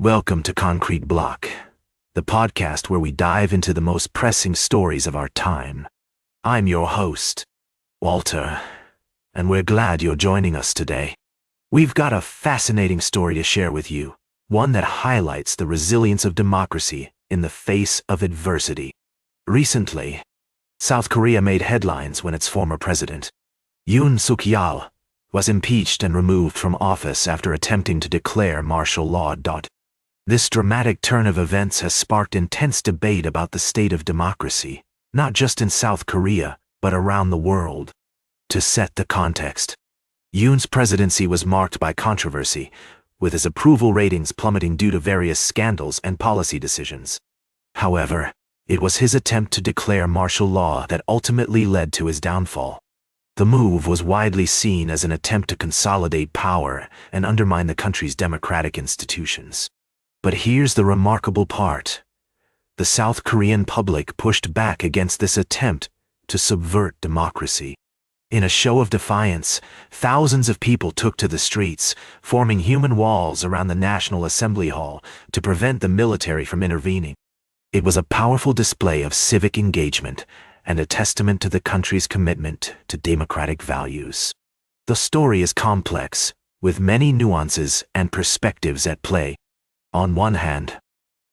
Welcome to Concrete Block, the podcast where we dive into the most pressing stories of our time. I'm your host, Walter, and we're glad you're joining us today. We've got a fascinating story to share with you, one that highlights the resilience of democracy in the face of adversity. Recently, South Korea made headlines when its former president, Yoon Suk-yeol, was impeached and removed from office after attempting to declare martial law. This dramatic turn of events has sparked intense debate about the state of democracy, not just in South Korea, but around the world. To set the context, Yoon's presidency was marked by controversy, with his approval ratings plummeting due to various scandals and policy decisions. However, it was his attempt to declare martial law that ultimately led to his downfall. The move was widely seen as an attempt to consolidate power and undermine the country's democratic institutions. But here's the remarkable part. The South Korean public pushed back against this attempt to subvert democracy. In a show of defiance, thousands of people took to the streets, forming human walls around the National Assembly Hall to prevent the military from intervening. It was a powerful display of civic engagement and a testament to the country's commitment to democratic values. The story is complex, with many nuances and perspectives at play. On one hand,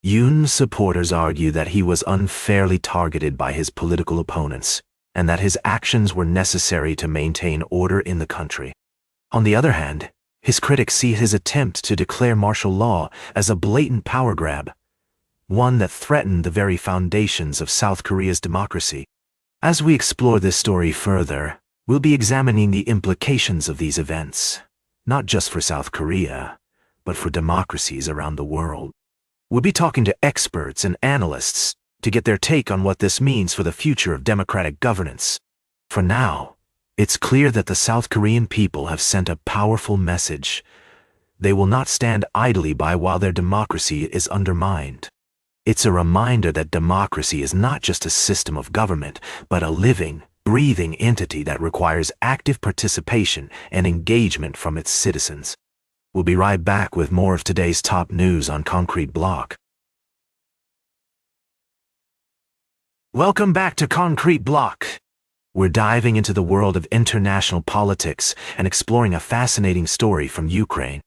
Yoon's supporters argue that he was unfairly targeted by his political opponents, and that his actions were necessary to maintain order in the country. On the other hand, his critics see his attempt to declare martial law as a blatant power grab, one that threatened the very foundations of South Korea's democracy. As we explore this story further, we'll be examining the implications of these events, not just for South Korea, but for democracies around the world. We'll be talking to experts and analysts to get their take on what this means for the future of democratic governance. For now, it's clear that the South Korean people have sent a powerful message. They will not stand idly by while their democracy is undermined. It's a reminder that democracy is not just a system of government, but a living, breathing entity that requires active participation and engagement from its citizens. We'll be right back with more of today's top news on Concrete Block. Welcome back to Concrete Block. We're diving into the world of international politics and exploring a fascinating story from Ukraine.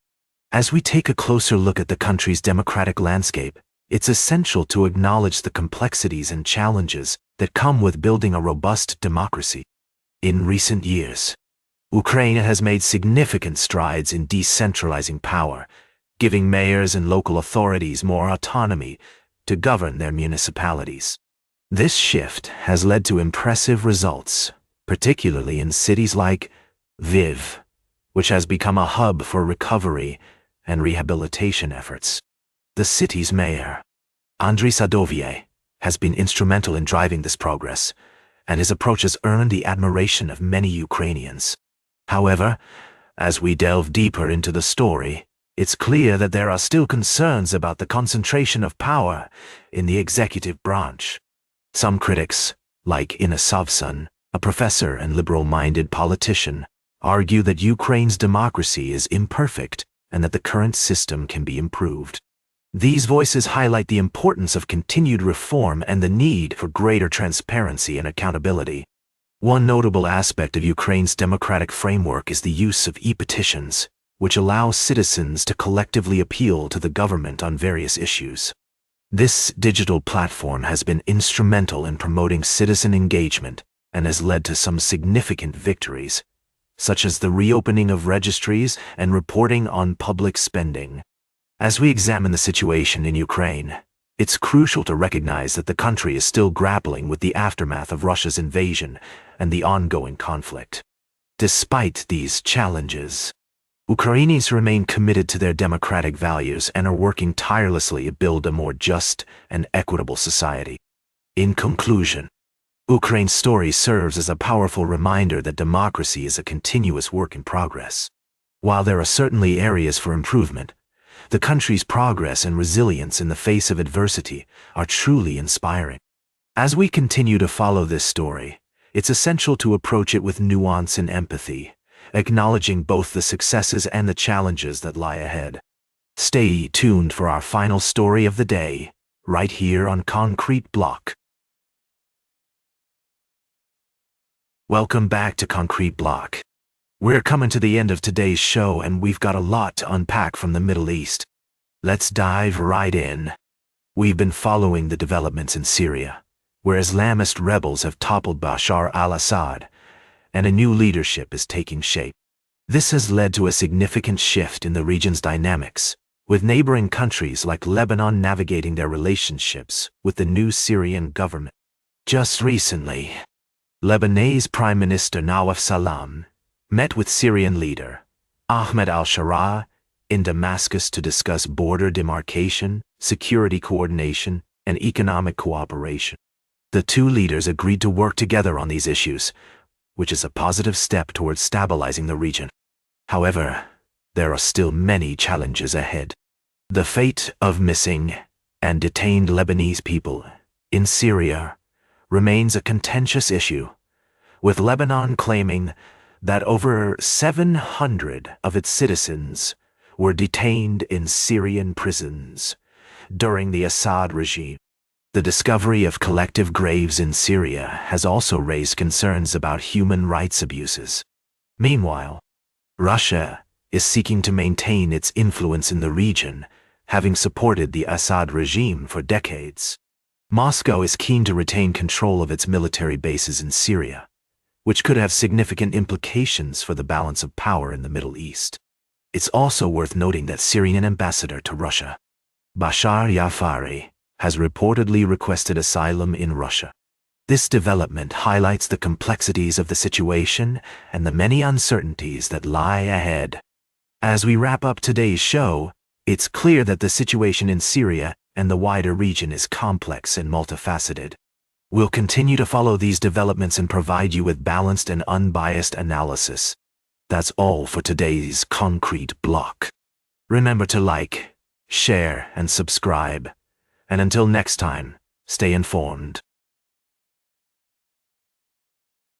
As we take a closer look at the country's democratic landscape, it's essential to acknowledge the complexities and challenges that come with building a robust democracy. In recent years, Ukraine has made significant strides in decentralizing power, giving mayors and local authorities more autonomy to govern their municipalities. This shift has led to impressive results, particularly in cities like Lviv, which has become a hub for recovery and rehabilitation efforts. The city's mayor, Andriy Sadovier, has been instrumental in driving this progress, and his approach has earned the admiration of many Ukrainians. However, as we delve deeper into the story, it's clear that there are still concerns about the concentration of power in the executive branch. Some critics, like Inna Savsun, a professor and liberal-minded politician, argue that Ukraine's democracy is imperfect and that the current system can be improved. These voices highlight the importance of continued reform and the need for greater transparency and accountability. One notable aspect of Ukraine's democratic framework is the use of e-petitions, which allows citizens to collectively appeal to the government on various issues. This digital platform has been instrumental in promoting citizen engagement and has led to some significant victories, such as the reopening of registries and reporting on public spending. As we examine the situation in Ukraine, it's crucial to recognize that the country is still grappling with the aftermath of Russia's invasion and the ongoing conflict. Despite these challenges, Ukrainians remain committed to their democratic values and are working tirelessly to build a more just and equitable society. In conclusion, Ukraine's story serves as a powerful reminder that democracy is a continuous work in progress. While there are certainly areas for improvement, the country's progress and resilience in the face of adversity are truly inspiring. As we continue to follow this story, it's essential to approach it with nuance and empathy, acknowledging both the successes and the challenges that lie ahead. Stay tuned for our final story of the day, right here on Concrete Block. Welcome back to Concrete Block. We're coming to the end of today's show, and we've got a lot to unpack from the Middle East. Let's dive right in. We've been following the developments in Syria, where Islamist rebels have toppled Bashar al-Assad, and a new leadership is taking shape. This has led to a significant shift in the region's dynamics, with neighboring countries like Lebanon navigating their relationships with the new Syrian government. Just recently, Lebanese Prime Minister Nawaf Salam met with Syrian leader Ahmed al-Sharaa in Damascus to discuss border demarcation, security coordination, and economic cooperation. The two leaders agreed to work together on these issues, which is a positive step towards stabilizing the region. However, there are still many challenges ahead. The fate of missing and detained Lebanese people in Syria remains a contentious issue, with Lebanon claiming that over 700 of its citizens were detained in Syrian prisons during the Assad regime. The discovery of collective graves in Syria has also raised concerns about human rights abuses. Meanwhile, Russia is seeking to maintain its influence in the region, having supported the Assad regime for decades. Moscow is keen to retain control of its military bases in Syria, which could have significant implications for the balance of power in the Middle East. It's also worth noting that Syrian ambassador to Russia, Bashar Yafari, has reportedly requested asylum in Russia. This development highlights the complexities of the situation and the many uncertainties that lie ahead. As we wrap up today's show, it's clear that the situation in Syria and the wider region is complex and multifaceted. We'll continue to follow these developments and provide you with balanced and unbiased analysis. That's all for today's Concrete Block. Remember to like, share, and subscribe. And until next time, stay informed.